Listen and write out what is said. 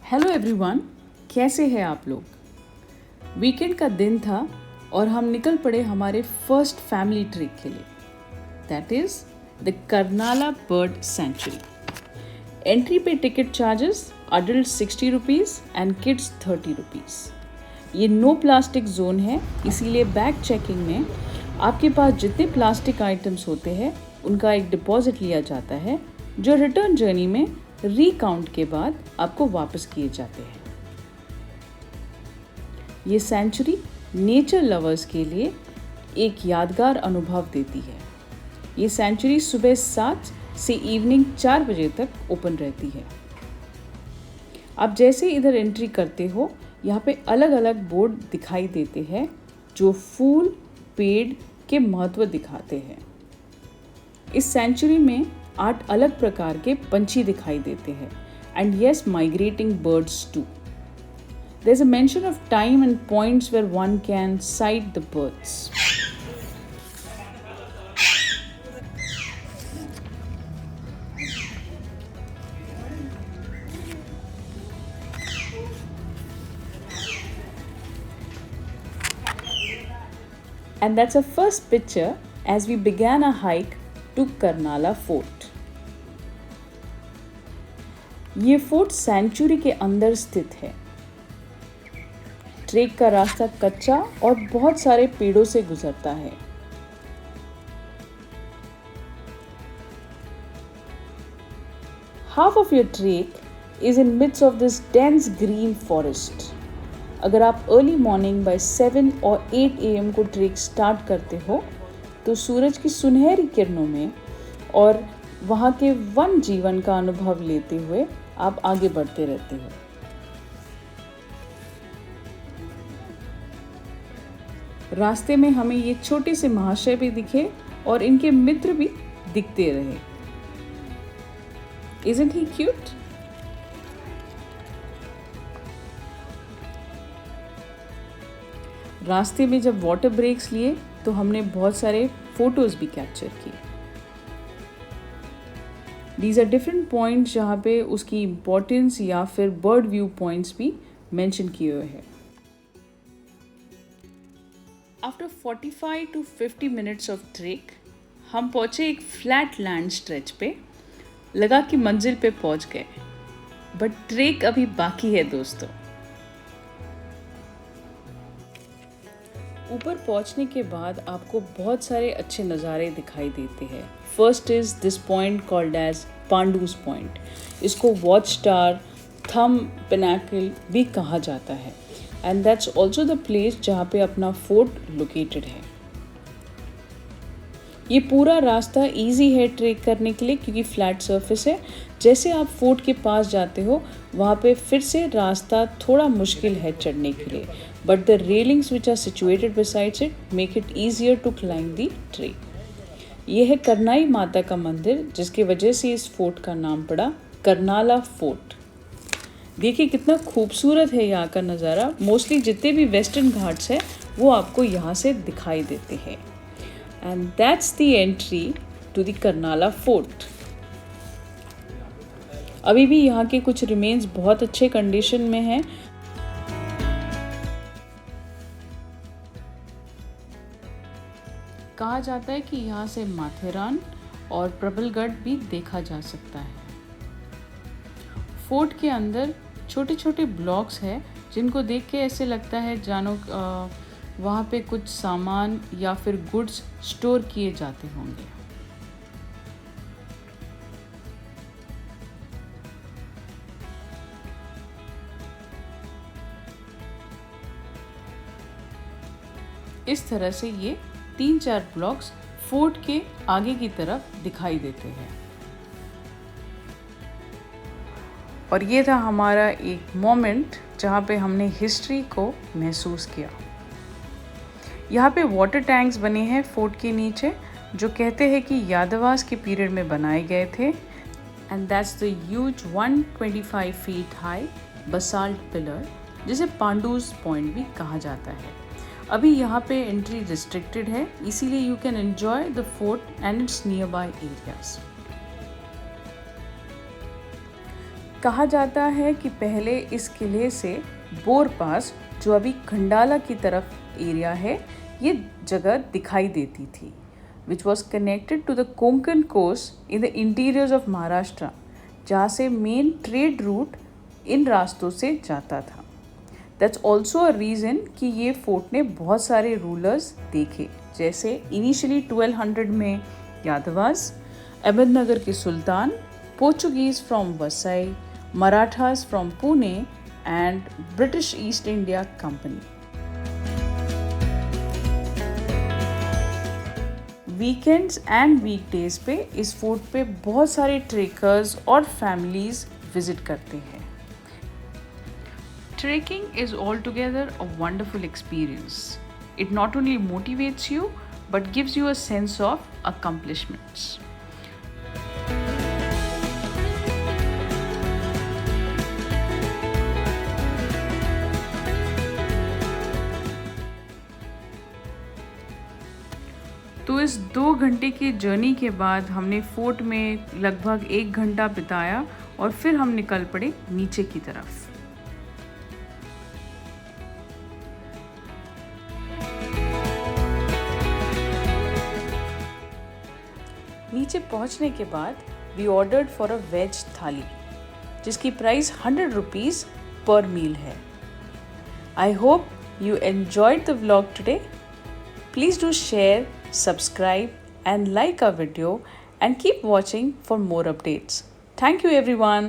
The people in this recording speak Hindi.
हेलो एवरीवन, कैसे हैं आप लोग। वीकेंड का दिन था और हम निकल पड़े हमारे फर्स्ट फैमिली ट्रिप के लिए, that is the Karnala bird sanctuary. Entry पे ticket charges adult 60 rupees and kids 30 rupees. ये नो प्लास्टिक जोन है, इसीलिए बैग चेकिंग में आपके पास जितने प्लास्टिक आइटम्स होते हैं उनका एक डिपॉजिट लिया जाता है, जो रिटर्न जर्नी में रीकाउंट के बाद आपको वापस किए जाते हैं। ये सेंचुरी नेचर लवर्स के लिए एक यादगार अनुभव देती है। ये सेंचुरी सुबह 7 से इवनिंग 4 बजे तक ओपन रहती है। आप जैसे इधर एंट्री करते हो, यहाँ पे अलग अलग बोर्ड दिखाई देते हैं जो फूल पेड़ के महत्व दिखाते हैं। इस सेंचुरी में 8 अलग प्रकार के पंछी दिखाई देते हैं and yes, migrating birds too. There's a mention of time and points where one can sight the birds. And that's our first picture as we began our hike to Karnala Fort. ये फोर्ट सेंचुरी के अंदर स्थित है। ट्रेक का रास्ता कच्चा और बहुत सारे पेड़ों से गुजरता है। Half of your trek is in midst of this dense green forest. अगर आप अर्ली मॉर्निंग बाय 7 और 8 AM को ट्रेक स्टार्ट करते हो तो सूरज की सुनहरी किरणों में और वहाँ के वन जीवन का अनुभव लेते हुए आप आगे बढ़ते रहते हो। रास्ते में हमें ये छोटे से महाशय भी दिखे और इनके मित्र भी दिखते रहे। Isn't he cute? रास्ते में जब वाटर ब्रेक्स लिए तो हमने बहुत सारे फोटोज भी कैप्चर किए। These are different points जहाँ पे उसकी इम्पोर्टेंस या फिर बर्ड व्यू पॉइंट्स भी मेंशन किए हुए हैं। After 45 to 50 minutes of trek, हम पहुँचे एक फ्लैट लैंड स्ट्रेच पे। लगा कि मंजिल पे पहुँच गए, बट ट्रेक अभी बाकी है दोस्तों। ऊपर पहुँचने के बाद आपको बहुत सारे अच्छे नज़ारे दिखाई देते हैं। First is this point called as Pandu's point. इसको वॉच टावर, थम पिनाकल भी कहा जाता है and that's also the place जहाँ पे अपना फोर्ट लोकेटेड है। ये पूरा रास्ता इजी है ट्रेक करने के लिए क्योंकि फ्लैट सरफेस है। जैसे आप फोर्ट के पास जाते हो वहाँ पे फिर से रास्ता थोड़ा मुश्किल है चढ़ने के लिए, but the railings which are situated besides it make it easier to climb the tree. ये है करनाई माता का मंदिर, जिसकी वजह से इस फोर्ट का नाम पड़ा कर्नाला फोर्ट। देखिए कितना खूबसूरत है यहाँ का नज़ारा। मोस्टली जितने भी वेस्टर्न घाट्स हैं वो आपको यहाँ से दिखाई देते हैं। And that's the entry to the Karnala fort. अभी भी यहाँ के कुछ रिमेन्स बहुत अच्छे कंडीशन में हैं। कहा जाता है कि यहाँ से माथेरान और प्रबलगढ़ भी देखा जा सकता है। फोर्ट के अंदर छोटे छोटे ब्लॉक्स हैं जिनको देख के ऐसे लगता है जानो वहाँ पे कुछ सामान या फिर गुड्स स्टोर किए जाते होंगे। इस तरह से ये 3-4 ब्लॉक्स फोर्ट के आगे की तरफ दिखाई देते हैं। और ये था हमारा एक मोमेंट जहाँ पे हमने हिस्ट्री को महसूस किया। यहाँ पे वाटर टैंक्स बने हैं फोर्ट के नीचे जो कहते हैं कि यादवास के पीरियड में बनाए गए थे। And that's the huge 125 feet high basalt pillar जिसे पांडूज पॉइंट भी कहा जाता है। अभी यहाँ पे एंट्री रिस्ट्रिक्टेड है, इसीलिए you can enjoy the fort and it's near by areas. कहा जाता है कि पहले इस किले से बोर पास, जो अभी खंडाला की तरफ एरिया है, ये जगह दिखाई देती थी, which was connected to the Konkan coast in the interiors of Maharashtra, जहाँ से मेन ट्रेड रूट इन रास्तों से जाता था। दैट्स ऑल्सो अ रीज़न कि ये फोर्ट ने बहुत सारे रूलर्स देखे, जैसे इनिशियली 1200 में यादवास, अहमदनगर के सुल्तान, Portuguese from Vasai, Marathas from Pune and British East India Company. Weekends and weekdays पे इस फोर्ट पे बहुत सारे ट्रेकर्स और फैमिलीज विजिट करते हैं। Trekking is all together a wonderful experience. It not only motivates you but gives you a sense of accomplishments. तो इस 2 घंटे की जर्नी के बाद हमने फोर्ट में लगभग 1 घंटा बिताया और फिर हम निकल पड़े नीचे की तरफ। नीचे पहुंचने के बाद we ordered for a veg thali, जिसकी प्राइस 100 रुपीज़ पर मील है। I hope you enjoyed the vlog today. Please do share, subscribe and like our video and keep watching for more updates. Thank you everyone.